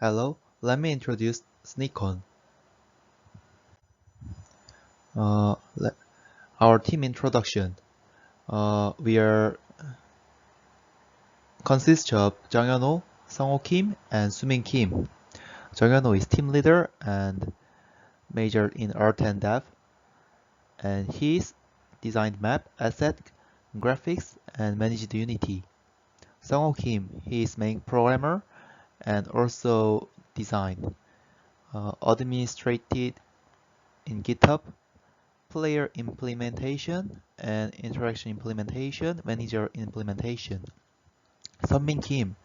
Hello, let me introduce Sneakon. Uh, le- our team introduction. We are consists of Jang Hyun-ho, Sung-ho Kim, and Soo-min Kim. Jang Hyun-ho is team leader and majored in art and dev, and he's designed map, asset, graphics, and managed Unity. Sung-ho Kim, he is main programmer and also designed, administrated in GitHub, player implementation and interaction implementation, manager implementation. Sunmin Kim,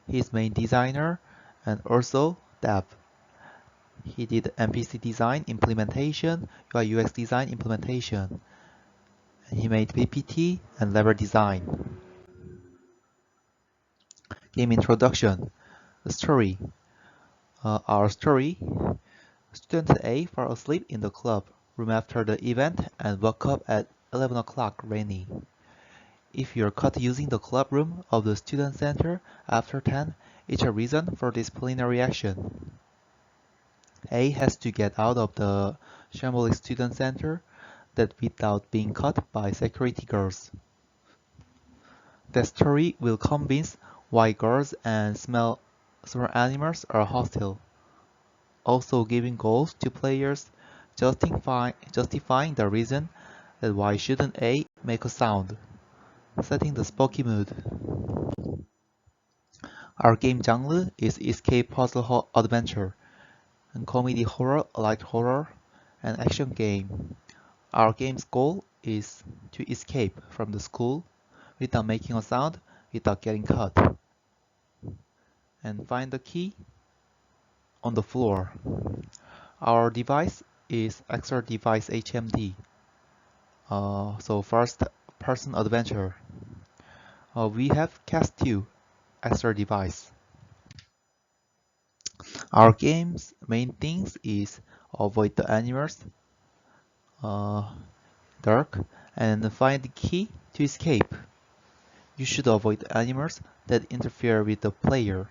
he's main designer and also dev. He did NPC design implementation, UI UX design implementation. And he made PPT and level design. Game introduction. The story. Our story. Student A fell asleep in the club room after the event and woke up at 11 o'clock rainy. If you're caught using the club room of the student center after 10, it's a reason for disciplinary action. A has to get out of the shambolic student center that without being caught by security guards. That story will convince why guards and small animals are hostile. Also giving goals to players, justifying the reason that why shouldn't A make a sound. Setting the spooky mood. Our game genre is escape puzzle adventure, and comedy horror, light horror, and action game. Our game's goal is to escape from the school without making a sound, without getting caught, and find the key on the floor. Our device is extra device HMD. So first person adventure. We have cast 2 extra device. Our game's main things is avoid the animals, dark, and find the key to escape. You should avoid animals that interfere with the player.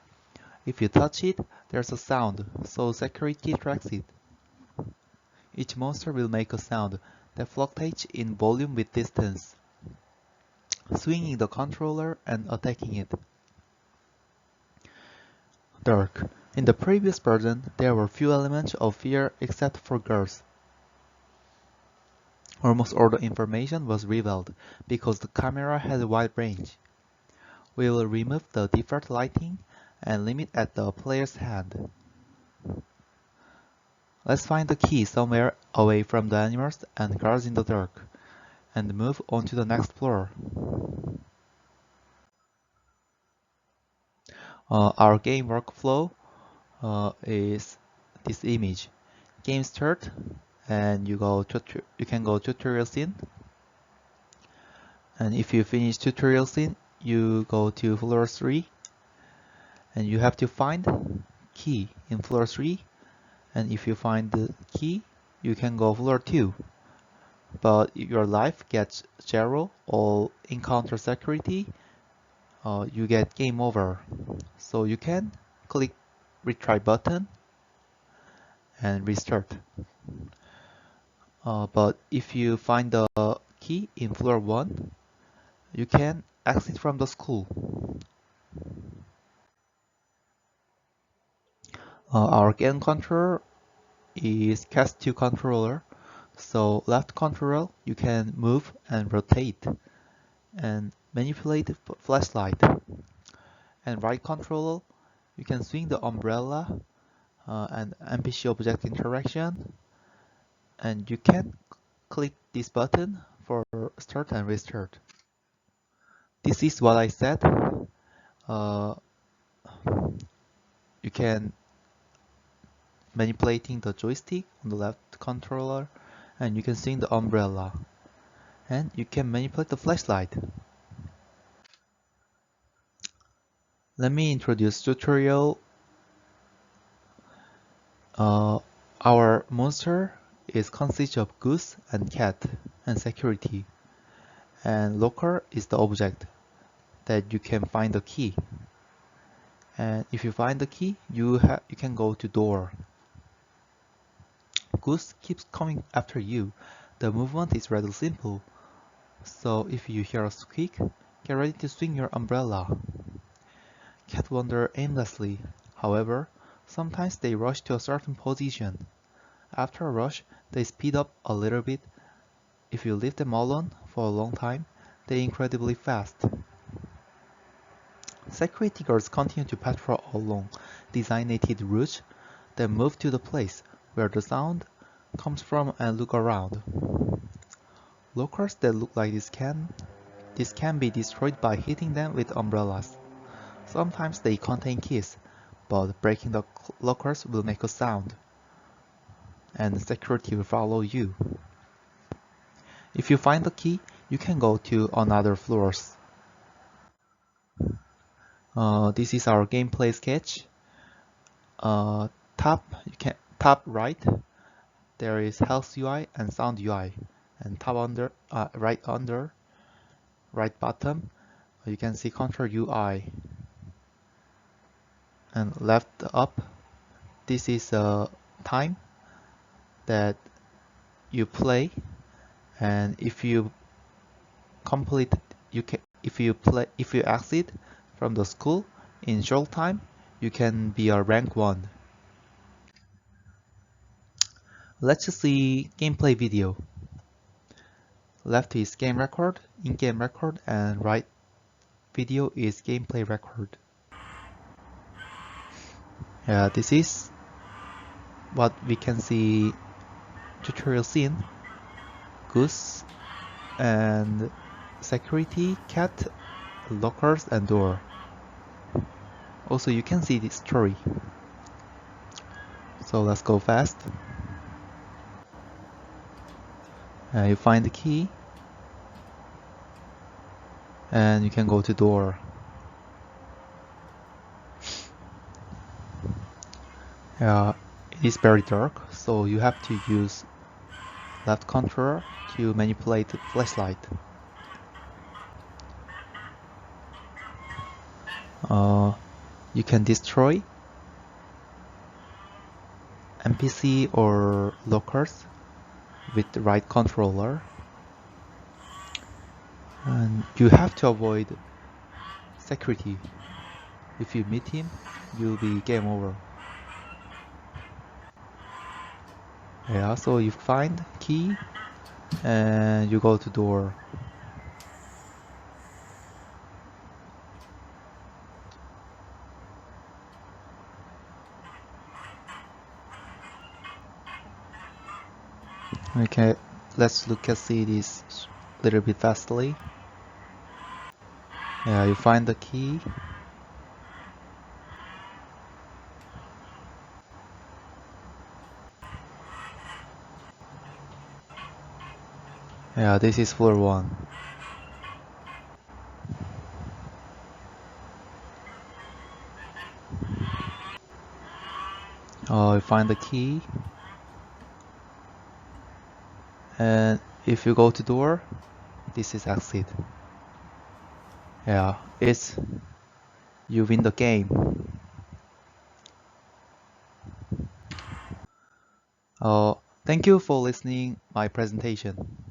If you touch it, there's a sound, so security tracks it. Each monster will make a sound that fluctuates in volume with distance, swinging the controller and attacking it. Dark. In the previous version, there were few elements of fear except for girls. Almost all the information was revealed because the camera had a wide range. We will remove the default lighting and limit at the player's hand. Let's find the key somewhere away from the animals and guards in the dark, and move on to the next floor. Our game workflow is this image. Game start, and you can go tutorial scene, and if you finish tutorial scene, you go to floor 3, and you have to find key in floor 3, and if you find the key, you can go floor 2. But if your life gets 0 or encounter security, you get game over. So you can click retry button and restart. But if you find the key in floor 1, you can exit from the school. Our game controller is cast 2 controller. So left controller you can move and rotate and manipulate the flashlight. And right controller you can swing the umbrella and NPC object interaction, and you can click this button for start and restart. This is what I said. You can manipulating the joystick on the left controller, and you can swing the umbrella, and you can manipulate the flashlight. Let me introduce tutorial. Our monster consists of goose and cat and security, and locker is the object that you can find the key, And if you find the key, you can go to door. Goose keeps coming after you. The movement is rather simple, so if you hear a squeak, get ready to swing your umbrella. Cat wander aimlessly. However, sometimes they rush to a certain position. After a rush, they speed up a little bit. If you leave them alone for a long time, they're incredibly fast. Security guards continue to patrol along designated routes, then move to the place where the sound comes from and look around. Lockers that look like this can be destroyed by hitting them with umbrellas. Sometimes they contain keys, but breaking the lockers will make a sound, and security will follow you. If you find the key, you can go to another floors. This is our gameplay sketch. Top right, there is health UI and sound UI, and right bottom, you can see control UI, and left up, this is a time that you play, and if you complete, if you exit from the school in short time, you can be a rank 1. Let's see gameplay video. Left is game record, in-game record, and right video is gameplay record. Yeah, this is what we can see tutorial scene. Goose and security, cat, lockers, and door. Also, you can see the story. So let's go fast. You find the key, and you can go to door. It is very dark, so you have to use left controller to manipulate the flashlight. You can destroy NPC or lockers with the right controller, and you have to avoid security. If you meet him, you'll be game over. Yeah, so you find key and you go to door. Okay, let's see this a little bit fastly. Yeah, you find the key. Yeah, this is floor 1. You find the key. And if you go to door, this is exit. Yeah, you win the game. Thank you for listening my presentation.